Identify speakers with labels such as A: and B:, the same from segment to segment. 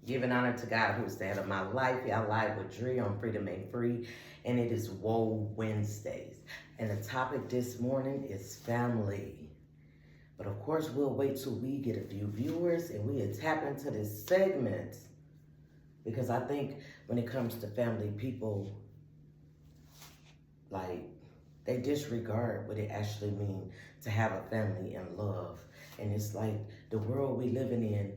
A: Giving honor to God who's the head of my life. Y'all live with Dre on Freedom Ain't Free. And it is Woe Wednesdays. And the topic this morning is family. But of course, we'll wait till we get a few viewers and we'll tap into this segment. Because I think when it comes to family, people, they disregard what it actually means to have a family and love. And it's like the world we living in,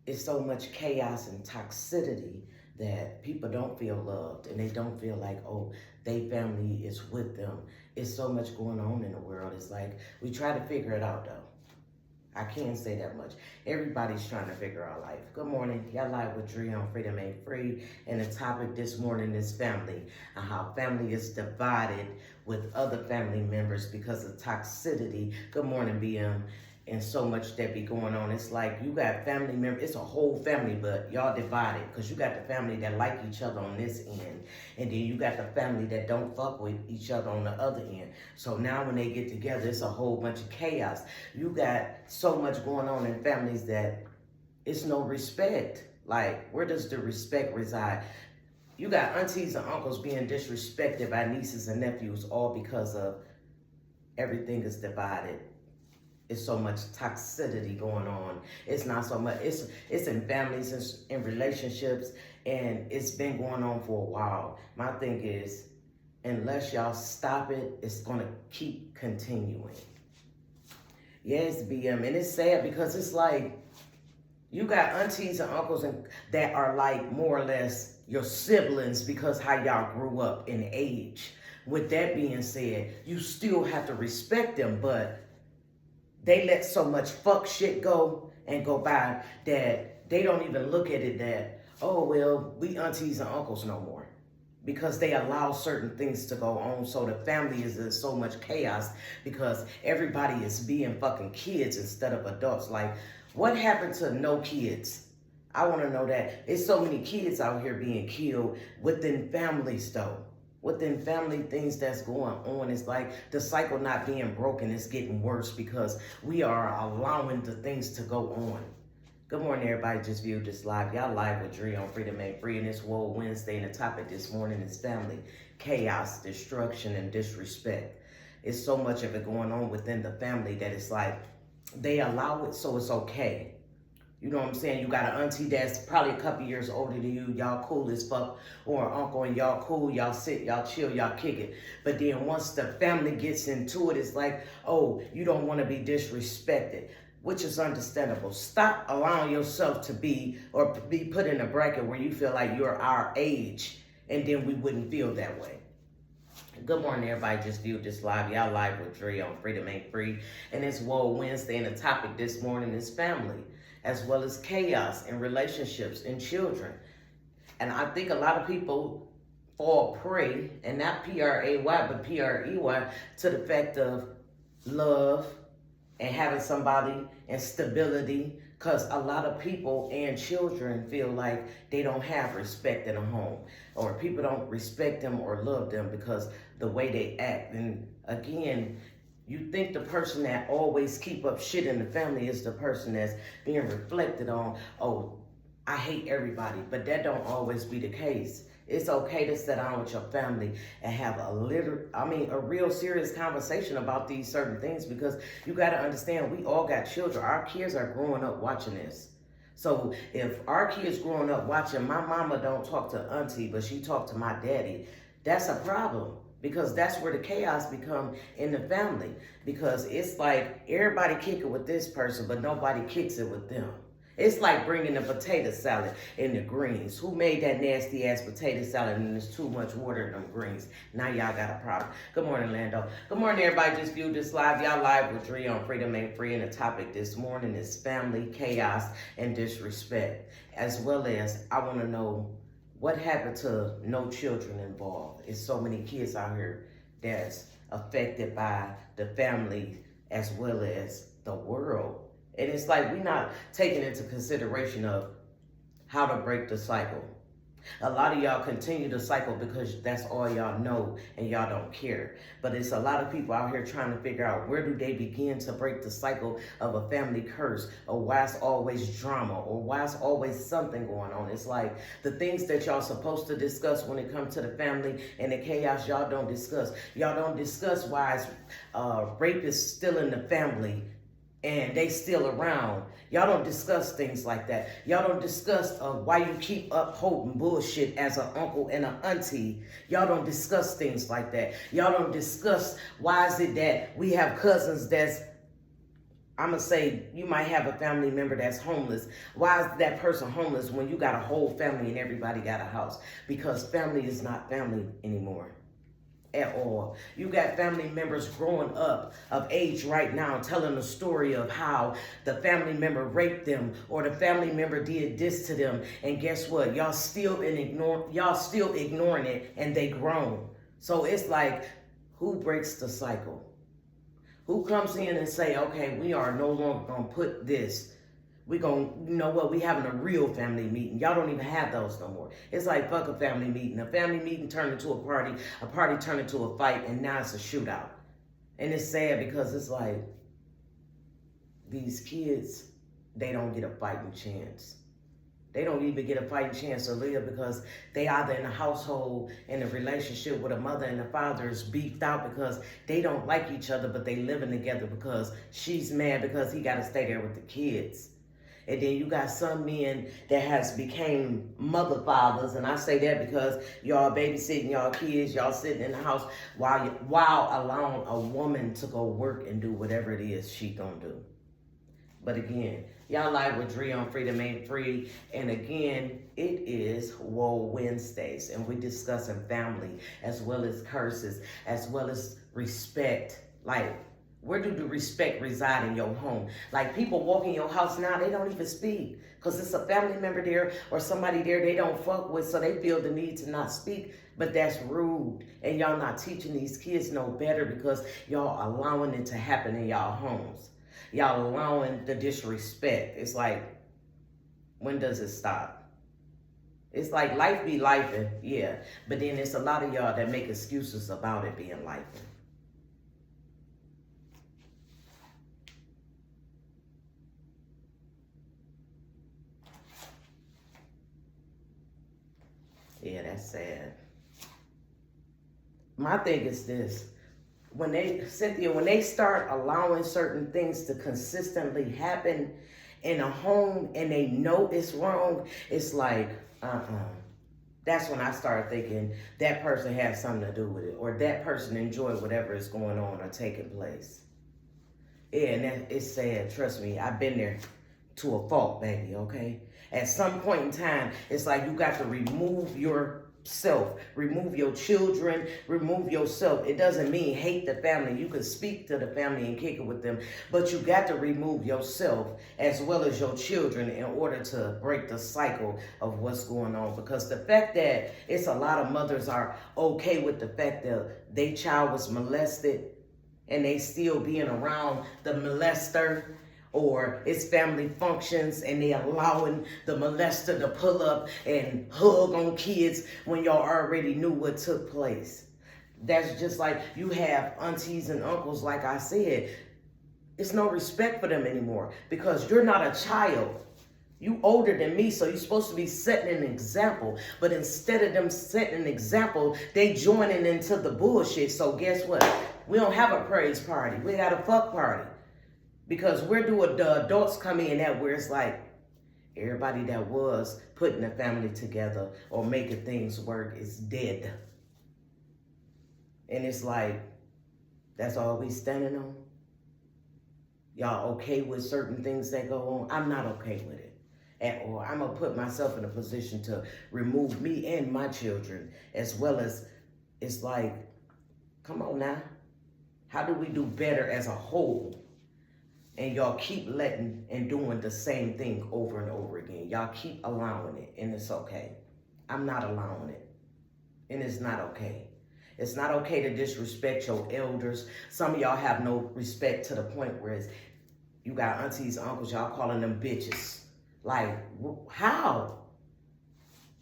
A: it's so much chaos and toxicity that people don't feel loved and they don't feel like, oh, their family is with them. It's so much going on in the world. It's like we try to figure it out though. I can't say that much. Everybody's trying to figure out life. Good morning. Y'all live with Dre on Freedom Ain't Free. And the topic this morning is family and how family is divided with other family members because of toxicity. Good morning, BM. And so much that be going on. It's like you got family members, it's a whole family, but y'all divided because you got the family that like each other on this end, and then you got the family that don't fuck with each other on the other end. So now when they get together, it's a whole bunch of chaos. You got so much going on in families that it's no respect. Like, where does the respect reside? You got aunties and uncles being disrespected by nieces and nephews all because of everything is divided. It's so much toxicity going on. It's not so much, it's in families and in relationships, and it's been going on for a while. My thing is, unless y'all stop it, it's gonna keep continuing. Yes, BM, and it's sad because it's like, you got aunties and uncles that are like more or less your siblings because how y'all grew up in age. With that being said, you still have to respect them, but they let so much fuck shit go and go by that they don't even look at it that, oh, well, we aunties and uncles no more. Because they allow certain things to go on. So the family is in so much chaos because everybody is being fucking kids instead of adults. Like, what happened to no kids? I want to know that. There's so many kids out here being killed within families though. Within family things that's going on. It's like the cycle not being broken. It's getting worse because we are allowing the things to go on. Good morning, everybody. Just viewed this live. Y'all live with Dre on Freedom Ain't Free, and it's Woe Wednesday, and the topic this morning is family, chaos, destruction, and disrespect. It's so much of it going on within the family that it's like they allow it so it's okay. You know what I'm saying? You got an auntie that's probably a couple years older than you. Y'all cool as fuck. Or an uncle and y'all cool. Y'all sit, y'all chill, y'all kick it. But then once the family gets into it, it's like, oh, you don't want to be disrespected, which is understandable. Stop allowing yourself to be or be put in a bracket where you feel like you're our age, and then we wouldn't feel that way. Good morning, everybody. Just viewed this live. Y'all live with Dre on Freedom Ain't Free. And it's Woe Wednesday, and the topic this morning is family, as well as chaos in relationships and children. And I think a lot of people fall prey, and not P-R-A-Y, but P-R-E-Y, to the fact of love and having somebody and stability, because a lot of people and children feel like they don't have respect in a home, or people don't respect them or love them because the way they act. And again, you think the person that always keep up shit in the family is the person that's being reflected on, oh, I hate everybody, but that don't always be the case. It's okay to sit down with your family and have a real serious conversation about these certain things, because you got to understand, we all got children. Our kids are growing up watching this. So if our kids growing up watching, my mama don't talk to auntie, but she talk to my daddy, that's a problem. Because that's where the chaos become in the family. Because it's like everybody kick it with this person, but nobody kicks it with them. It's like bringing the potato salad and the greens. Who made that nasty ass potato salad and there's too much water in them greens? Now y'all got a problem. Good morning, Lando. Good morning, everybody. Just viewed this live. Y'all live with Dre on Freedom Ain't Free, and the topic this morning is family, chaos, and disrespect. As well as, I want to know what happened to no children involved. It's so many kids out here that's affected by the family as well as the world. And it's like we're not taking into consideration of how to break the cycle. A lot of y'all continue to cycle because that's all y'all know and y'all don't care. But it's a lot of people out here trying to figure out where do they begin to break the cycle of a family curse, or why it's always drama, or why it's always something going on. It's like the things that y'all supposed to discuss when it comes to the family and the chaos, y'all don't discuss. Y'all don't discuss why rape is still in the family and they still around. Y'all don't discuss things like that. Y'all don't discuss why you keep upholding bullshit as an uncle and an auntie. Y'all don't discuss things like that. Y'all don't discuss why is it that we have cousins that's, I'm going to say, you might have a family member that's homeless. Why is that person homeless when you got a whole family and everybody got a house? Because family is not family anymore. At all. You got family members growing up of age right now telling the story of how the family member raped them or the family member did this to them, and guess what? Y'all still ignoring it, and they grown. So it's like, who breaks the cycle? Who comes in and say, okay, we are no longer gonna put this. We gonna, you know what, we having a real family meeting. Y'all don't even have those no more. It's like, fuck a family meeting. A family meeting turned into a party turned into a fight, and now it's a shootout. And it's sad because it's like, these kids, they don't get a fighting chance. They don't even get a fighting chance to live because they either in a household, in a relationship with a mother and a father is beefed out because they don't like each other, but they living together because she's mad because he got to stay there with the kids. And then you got some men that has became mother fathers, and I say that because y'all babysitting y'all kids, y'all sitting in the house while allowing a woman to go work and do whatever it is she gonna do. But again, y'all live with Dre on Freedom Ain't Free, and again, it is Woe Wednesdays, and we discussing family as well as curses, as well as respect. Like, where do the respect reside in your home? Like, people walk in your house now, they don't even speak because it's a family member there or somebody there they don't fuck with, so they feel the need to not speak. But that's rude, and y'all not teaching these kids no better because y'all allowing it to happen in y'all homes. Y'all allowing the disrespect. It's like, when does it stop? It's like life be lifing, yeah, but then it's a lot of y'all that make excuses about it being lifing. Yeah, that's sad. My thing is this. Cynthia, when they start allowing certain things to consistently happen in a home and they know it's wrong, it's like, That's when I start thinking that person has something to do with it, or that person enjoyed whatever is going on or taking place. Yeah, and it's sad. Trust me, I've been there to a fault, baby, okay? At some point in time, it's like you got to remove yourself, remove your children, remove yourself. It doesn't mean hate the family. You can speak to the family and kick it with them, but you got to remove yourself as well as your children in order to break the cycle of what's going on. Because the fact that it's a lot of mothers are okay with the fact that their child was molested and they still being around the molester, or it's family functions and they allowing the molester to pull up and hug on kids when y'all already knew what took place. That's just like you have aunties and uncles, like I said, it's no respect for them anymore because you're not a child. You older than me, so you're supposed to be setting an example. But instead of them setting an example, they joining into the bullshit. So guess what? We don't have a praise party. We got a fuck party. Because where do the adults come in at where it's like everybody that was putting a family together or making things work is dead. And it's like, that's all we standing on? Y'all okay with certain things that go on? I'm not okay with it at all. I'm going to put myself in a position to remove me and my children, as well as, it's like, come on now. How do we do better as a whole? And y'all keep letting and doing the same thing over and over again. Y'all keep allowing it, and it's okay. I'm not allowing it, and it's not okay. It's not okay to disrespect your elders. Some of y'all have no respect to the point where it's, you got aunties, uncles, y'all calling them bitches. Like, how?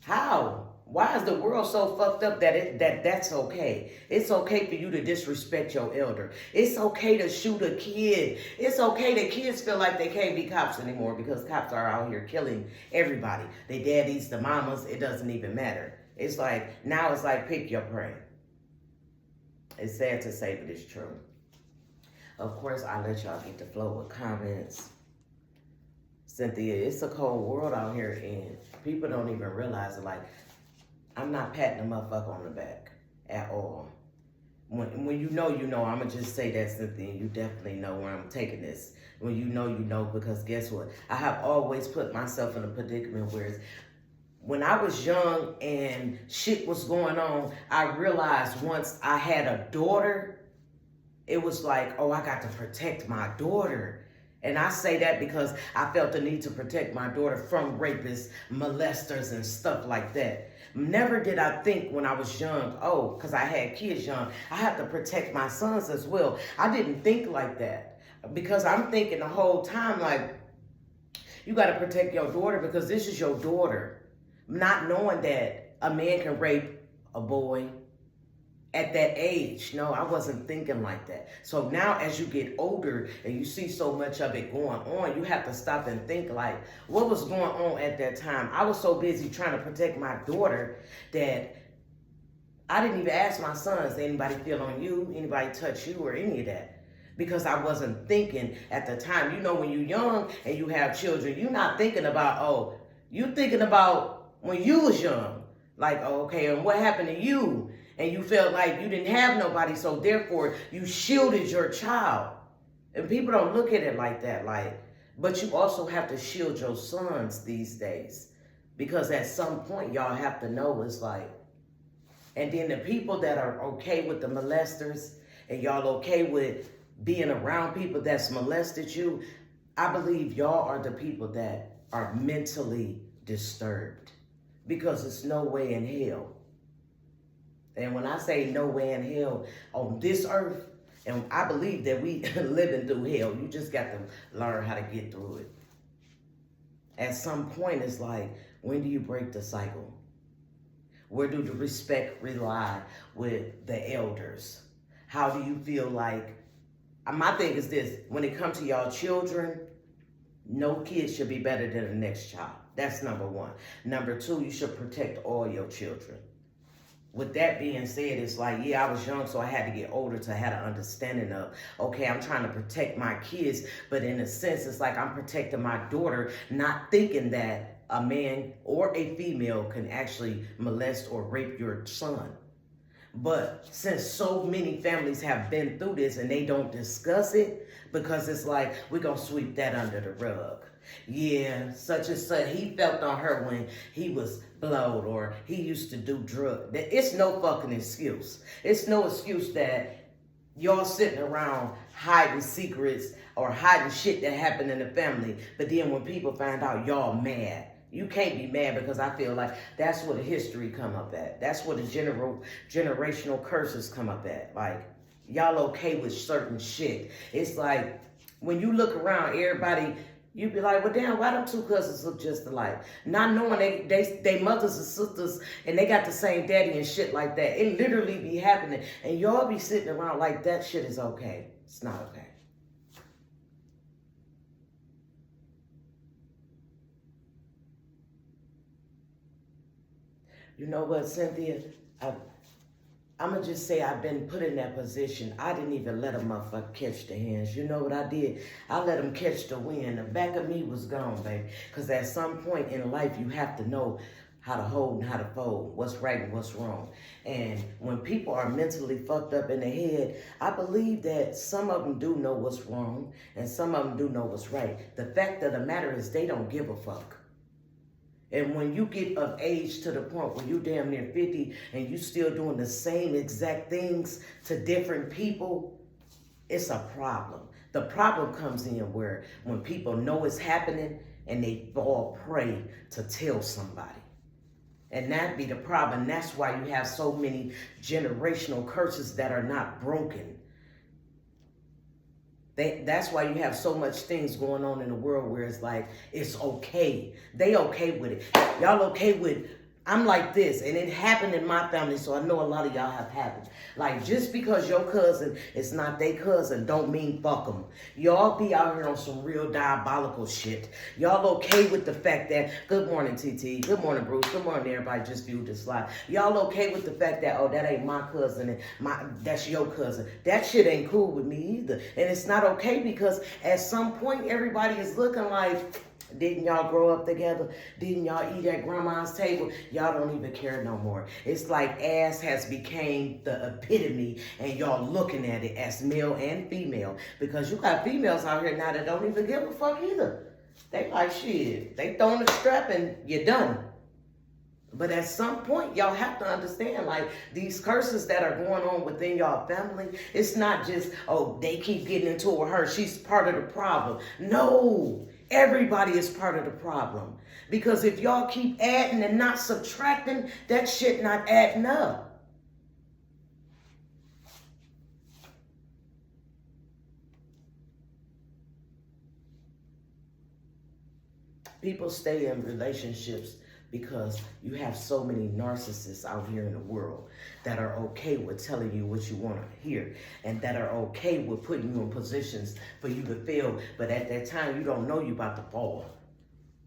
A: How? Why is the world so fucked up that that's okay? It's okay for you to disrespect your elder. It's okay to shoot a kid. It's okay that kids feel like they can't be cops anymore because cops are out here killing everybody. They daddies, the mamas, it doesn't even matter. It's like, now it's like pick your prey. It's sad to say, but it's true. Of course, I let y'all get the flow with comments. Cynthia, it's a cold world out here and people don't even realize it. Like, I'm not patting a motherfucker on the back at all. When you know, I'ma just say that, Cynthia, you definitely know where I'm taking this. When you know, because guess what? I have always put myself in a predicament where when I was young and shit was going on, I realized once I had a daughter, it was like, oh, I got to protect my daughter. And I say that because I felt the need to protect my daughter from rapists, molesters, and stuff like that. Never did I think when I was young, oh, because I had kids young, I have to protect my sons as well. I didn't think like that because I'm thinking the whole time like, you got to protect your daughter because this is your daughter. Not knowing that a man can rape a boy at that age. No, I wasn't thinking like that. So now as you get older and you see so much of it going on, you have to stop and think like, what was going on at that time? I was so busy trying to protect my daughter that I didn't even ask my sons, did anybody feel on you? Anybody touch you or any of that? Because I wasn't thinking at the time. You know, when you're young and you have children, you're not thinking about, oh, you're thinking about when you was young. Like, oh, okay, and what happened to you? And you felt like you didn't have nobody, so therefore you shielded your child. And people don't look at it like that, like, but you also have to shield your sons these days. Because at some point, y'all have to know it's like, and then the people that are okay with the molesters, and y'all okay with being around people that's molested you, I believe y'all are the people that are mentally disturbed. Because it's no way in hell. And when I say no way in hell on this earth, and I believe that we living through hell, you just got to learn how to get through it. At some point, it's like, when do you break the cycle? Where do the respect rely with the elders? How do you feel like, my thing is this, when it comes to y'all children, no kid should be better than the next child. That's number one. Number two, you should protect all your children. With that being said, it's like, yeah, I was young, so I had to get older to have an understanding of, okay, I'm trying to protect my kids, but in a sense, it's like I'm protecting my daughter, not thinking that a man or a female can actually molest or rape your son. But since so many families have been through this and they don't discuss it, because it's like, we're going to sweep that under the rug. Yeah, such and such, he felt on her when he was blowed or he used to do drugs. It's no fucking excuse. It's no excuse that y'all sitting around hiding secrets or hiding shit that happened in the family. But then when people find out, y'all mad. You can't be mad because I feel like that's where the history come up at. That's where the generational curses come up at. Like, y'all okay with certain shit. It's like, when you look around, everybody, you be like, well, damn, why them two cousins look just alike? Not knowing they mothers and sisters and they got the same daddy and shit like that. It literally be happening. And y'all be sitting around like that shit is okay. It's not okay. You know what, Cynthia? I'm going to just say I've been put in that position. I didn't even let a motherfucker catch the hands. You know what I did? I let him catch the wind. The back of me was gone, baby. Because at some point in life, you have to know how to hold and how to fold, what's right and what's wrong. And when people are mentally fucked up in the head, I believe that some of them do know what's wrong and some of them do know what's right. The fact of the matter is they don't give a fuck. And when you get of age to the point where you damn near 50 and you still doing the same exact things to different people, it's a problem. The problem comes in where when people know it's happening and they fall prey to tell somebody. And that be the problem. That's why you have so many generational curses that are not broken. That's why you have so much things going on in the world where it's like, it's okay. They okay with it. Y'all okay with I'm like this, and it happened in my family, so I know a lot of y'all have happened. Like, just because your cousin is not their cousin, don't mean fuck them. Y'all be out here on some real diabolical shit. Y'all okay with the fact that, good morning, TT, good morning, Bruce, good morning, everybody just viewed this live. Y'all okay with the fact that, oh, that ain't my cousin, and that's your cousin. That shit ain't cool with me either. And it's not okay because at some point, everybody is looking like, didn't y'all grow up together? Didn't y'all eat at grandma's table? Y'all don't even care no more. It's like ass has became the epitome and y'all looking at it as male and female because you got females out here now that don't even give a fuck either. They like shit. They throwing the strap and you're done. But at some point, y'all have to understand, like, these curses that are going on within y'all family, it's not just, oh, they keep getting into it with her. She's part of the problem. No. Everybody is part of the problem. Because if y'all keep adding and not subtracting, that shit not adding up. People stay in relationships because you have so many narcissists out here in the world that are okay with telling you what you want to hear and that are okay with putting you in positions for you to fail. But at that time, you don't know you about to fall.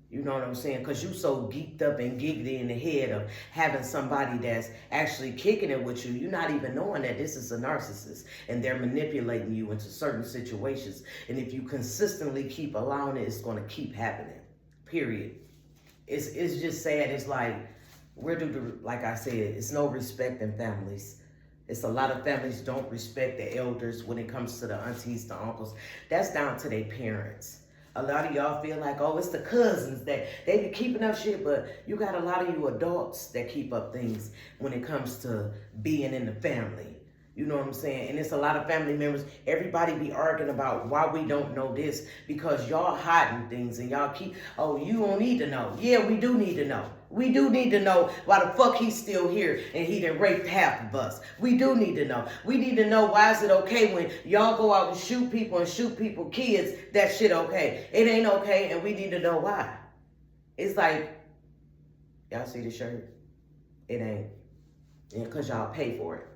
A: You know what I'm saying? Because you so geeked up and giggly in the head of having somebody that's actually kicking it with you. You're not even knowing that this is a narcissist and they're manipulating you into certain situations. And if you consistently keep allowing it, it's going to keep happening. Period. It's just sad. It's like, like I said, it's no respect in families. It's a lot of families don't respect the elders when it comes to the aunties, the uncles. That's down to their parents. A lot of y'all feel like, oh, it's the cousins that they be keeping up shit, but you got a lot of you adults that keep up things when it comes to being in the family. You know what I'm saying? And it's a lot of family members. Everybody be arguing about why we don't know this because y'all hiding things and y'all keep, oh, you don't need to know. Yeah, we do need to know. We do need to know why the fuck he's still here and he done raped half of us. We do need to know. We need to know why is it okay when y'all go out and shoot people kids, that shit okay. It ain't okay and we need to know why. It's like, y'all see the shirt? It ain't. Yeah, because y'all pay for it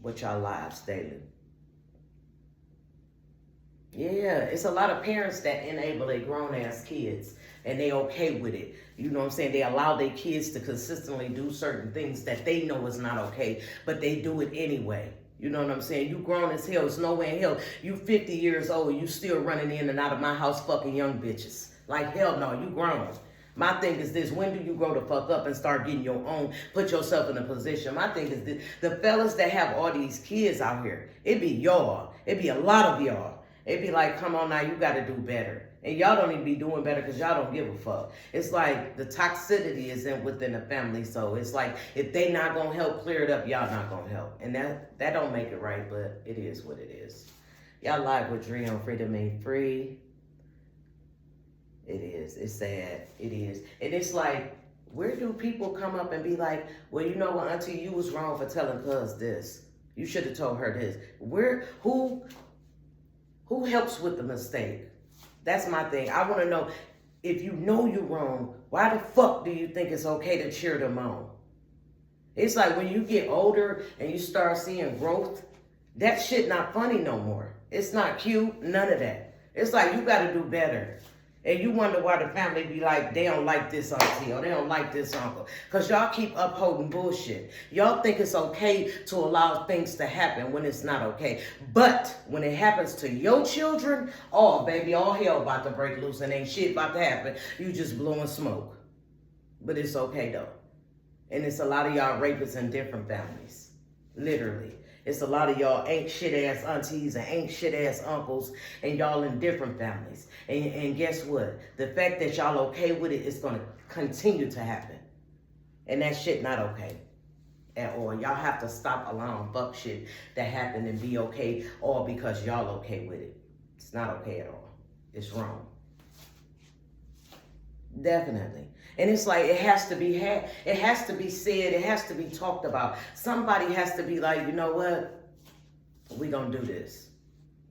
A: with y'all lives daily. Yeah, it's a lot of parents that enable their grown-ass kids and they okay with it. You know what I'm saying? They allow their kids to consistently do certain things that they know is not okay, but they do it anyway. You know what I'm saying? You grown as hell. It's nowhere in hell. You 50 years old. You still running in and out of my house fucking young bitches. Like, hell no, you grown. My thing is this, when do you grow the fuck up and start getting your own, put yourself in a position? My thing is this, the fellas that have all these kids out here, it be y'all. It be a lot of y'all. It be like, come on now, you got to do better. And y'all don't even be doing better because y'all don't give a fuck. It's like the toxicity is within the family. So it's like, if they not going to help clear it up, y'all not going to help. And that don't make it right, but it is what it is. Y'all live with Dre on Freedom Ain't Free. It is. It's sad. It is. And it's like, where do people come up and be like, well, you know what, auntie, you was wrong for telling cuz this. You should have told her this. Who helps with the mistake? That's my thing. I want to know, if you know you're wrong, why the fuck do you think it's okay to cheer them on? It's like when you get older and you start seeing growth, that shit not funny no more. It's not cute, none of that. It's like you got to do better. And you wonder why the family be like, they don't like this auntie or they don't like this uncle. Because y'all keep upholding bullshit. Y'all think it's okay to allow things to happen when it's not okay. But when it happens to your children, oh, baby, all hell about to break loose and ain't shit about to happen. You just blowing smoke. But it's okay, though. And it's a lot of y'all rapists in different families. Literally. It's a lot of y'all ain't shit-ass aunties and ain't shit-ass uncles, and y'all in different families. And guess what? The fact that y'all okay with it is going to continue to happen. And that shit not okay at all. Y'all have to stop allowing fuck shit to happen and be okay all because y'all okay with it. It's not okay at all. It's wrong. Definitely. And it's like, it has to be said, it has to be talked about. Somebody has to be like, you know what? We gonna do this.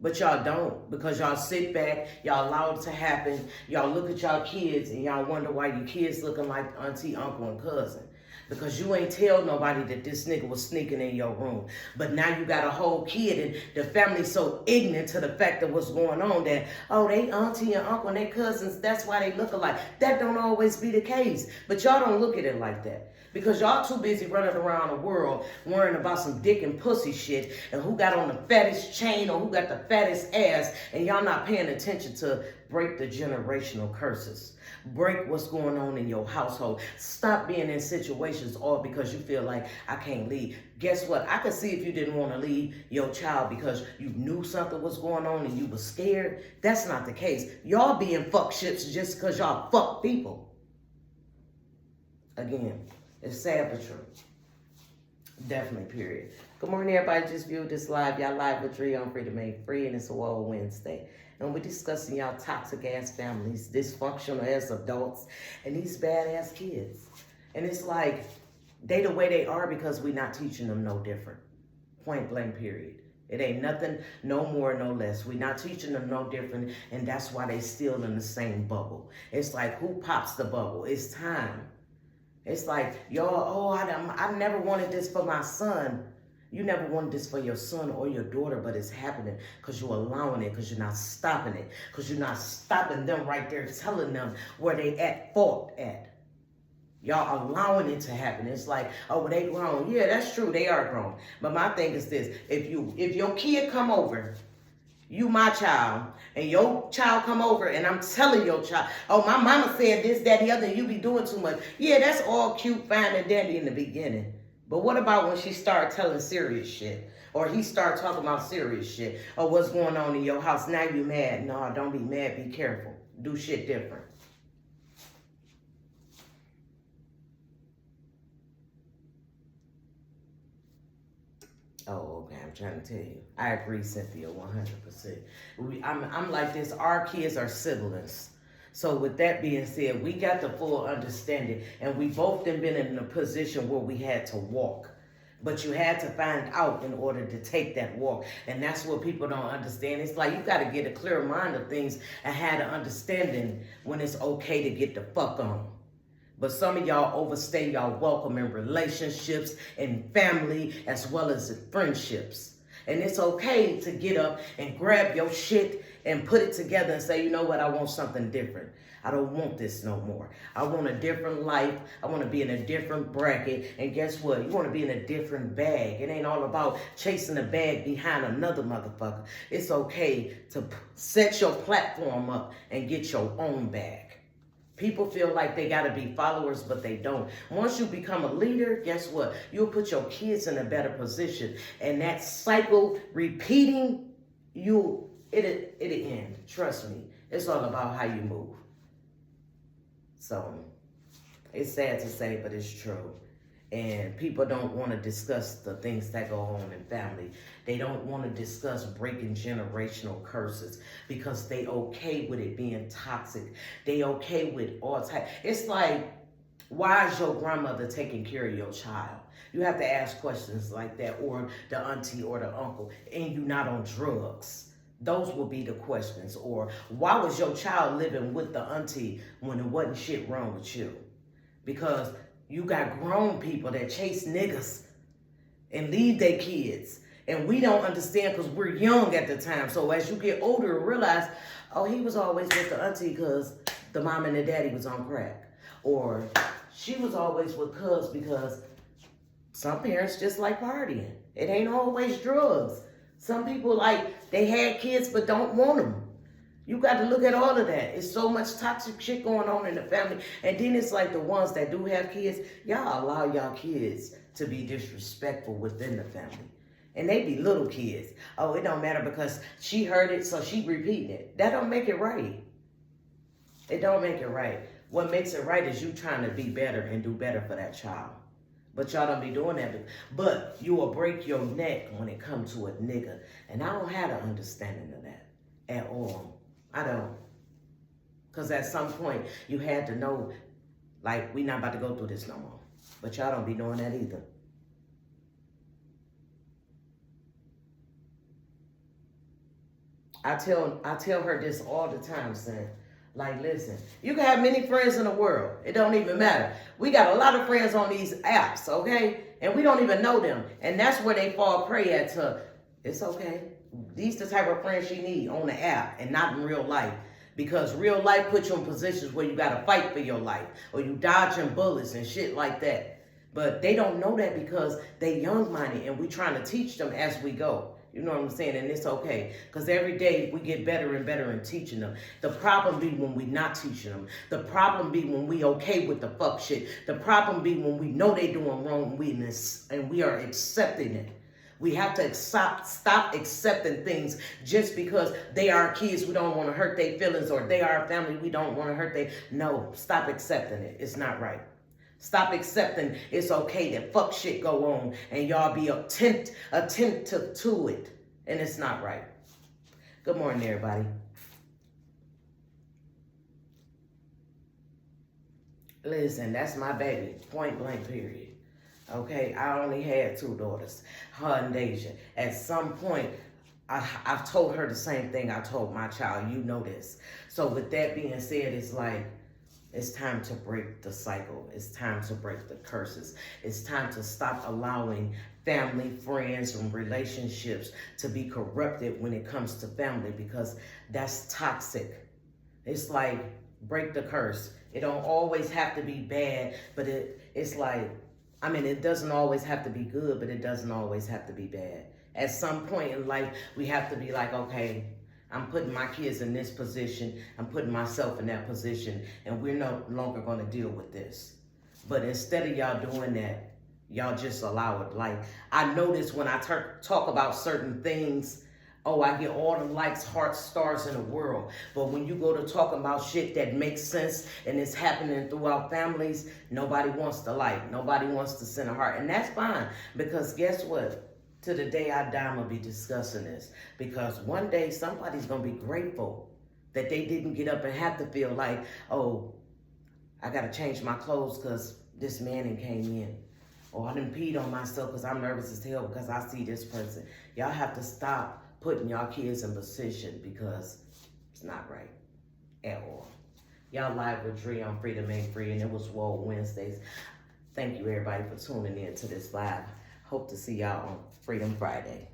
A: But y'all don't, because y'all sit back, y'all allow it to happen. Y'all look at y'all kids and y'all wonder why your kids looking like auntie, uncle, and cousin. because you ain't tell nobody that this nigga was sneaking in your room. But now you got a whole kid and the family's so ignorant to the fact of what's going on that, oh, they auntie and uncle and they cousins, that's why they look alike. That don't always be the case. But y'all don't look at it like that. Because y'all too busy running around the world worrying about some dick and pussy shit and who got on the fattest chain or who got the fattest ass, and y'all not paying attention to break the generational curses. Break what's going on in your household. Stop being in situations all because you feel like I can't leave. Guess what? I could see if you didn't want to leave your child because you knew something was going on and you were scared. That's not the case. Y'all being fuck shits just because y'all fuck people. Again, it's sad but true. Definitely, period. Good morning, everybody. Just viewed this live. Y'all live with Dre on Freedom Made Free, and it's a World Wednesday. And we're discussing y'all toxic ass families, dysfunctional ass adults, and these badass kids. And it's like, they the way they are because we're not teaching them no different. Point blank, period. It ain't nothing, no more, no less. We're not teaching them no different, and that's why they still in the same bubble. It's like, who pops the bubble? It's time. It's like, y'all, I never wanted this for my son. You never wanted this for your son or your daughter, but it's happening because you're allowing it, because you're not stopping it, because you're not stopping them right there, telling them where they at fault at. Y'all allowing it to happen. It's like, oh, well, they grown. Yeah, that's true. They are grown. But my thing is this. If your kid come over, you my child, and your child come over, and I'm telling your child, oh, my mama said this, that, the other, and you be doing too much. Yeah, that's all cute, fine, and dandy in the beginning. But what about when she started telling serious shit? Or he started talking about serious shit? Or what's going on in your house? Now you mad. No, don't be mad. Be careful. Do shit different. Oh, okay. I'm trying to tell you. I agree, Cynthia, 100%. I'm like this. Our kids are siblings. So with that being said, we got the full understanding, and we both been in a position where we had to walk. But you had to find out in order to take that walk. And that's what people don't understand. It's like you got to get a clear mind of things and have an understanding when it's okay to get the fuck on. But some of y'all overstay y'all welcome in relationships and family as well as in friendships. And it's okay to get up and grab your shit and put it together and say, you know what, I want something different. I don't want this no more. I want a different life. I want to be in a different bracket. And guess what? You want to be in a different bag. It ain't all about chasing a bag behind another motherfucker. It's okay to set your platform up and get your own bag. People feel like they got to be followers, but they don't. Once you become a leader, guess what? You'll put your kids in a better position. And that cycle repeating, it'll end. Trust me. It's all about how you move. So, it's sad to say, but it's true. And people don't want to discuss the things that go on in family. They don't want to discuss breaking generational curses because they okay with it being toxic. They okay with all type. It's like, why is your grandmother taking care of your child? You have to ask questions like that, or the auntie or the uncle, and you not on drugs. Those will be the questions. Or why was your child living with the auntie when there wasn't shit wrong with you? Because you got grown people that chase niggas and leave their kids. And we don't understand because we're young at the time. So as you get older, realize, oh, he was always with the auntie because the mom and the daddy was on crack. Or she was always with cuz because some parents just like partying. It ain't always drugs. Some people like, they had kids but don't want them. You got to look at all of that. It's so much toxic shit going on in the family. And then it's like the ones that do have kids, y'all allow y'all kids to be disrespectful within the family. And they be little kids. Oh, it don't matter because she heard it, so she repeating it. That don't make it right. It don't make it right. What makes it right is you trying to be better and do better for that child. But y'all don't be doing that. But you will break your neck when it comes to a nigga. And I don't have an understanding of that at all. I don't. Because at some point, you had to know, like, we not about to go through this no more. But y'all don't be doing that either. I tell her this all the time, son. Like, listen, you can have many friends in the world. It don't even matter. We got a lot of friends on these apps, okay? And we don't even know them. And that's where they fall prey at to, it's okay. These the type of friends you need on the app and not in real life. Because real life puts you in positions where you got to fight for your life. Or you dodging bullets and shit like that. But they don't know that because they young-minded and we trying to teach them as we go. You know what I'm saying? And it's okay. Because every day we get better and better in teaching them. The problem be when we not teaching them. The problem be when we okay with the fuck shit. The problem be when we know they doing wrong and we are accepting it. We have to stop accepting things just because they are kids. We don't want to hurt their feelings, or they are a family. We don't want to hurt their... No, stop accepting it. It's not right. Stop accepting it's okay that fuck shit go on and y'all be attempt to it. And it's not right. Good morning, everybody. Listen, that's my baby. Point blank, period. Okay, I only had 2 daughters, her and Deja. At some point, I've told her the same thing I told my child. You know this. So with that being said, it's like, it's time to break the cycle. It's time to break the curses. It's time to stop allowing family, friends, and relationships to be corrupted when it comes to family, because that's toxic. It's like, break the curse. It don't always have to be bad, but it's like, I mean, it doesn't always have to be good, but it doesn't always have to be bad. At some point in life, we have to be like, okay, I'm putting my kids in this position. I'm putting myself in that position, and we're no longer going to deal with this. But instead of y'all doing that, y'all just allow it. Like, I notice when I talk about certain things, oh, I get all the likes, hearts, stars in the world. But when you go to talking about shit that makes sense and it's happening throughout families, nobody wants to like. Nobody wants to send a heart. And that's fine, because guess what? To the day I die, I'm going to be discussing this. Because one day somebody's going to be grateful that they didn't get up and have to feel like, oh, I got to change my clothes because this man came in. Or I done peed on myself because I'm nervous as hell because I see this person. Y'all have to stop putting y'all kids in position, because it's not right at all. Y'all live with Dre on Freedom Ain't Free, and it was Swole Wednesdays. Thank you, everybody, for tuning in to this live. Hope to see y'all on Freedom Friday.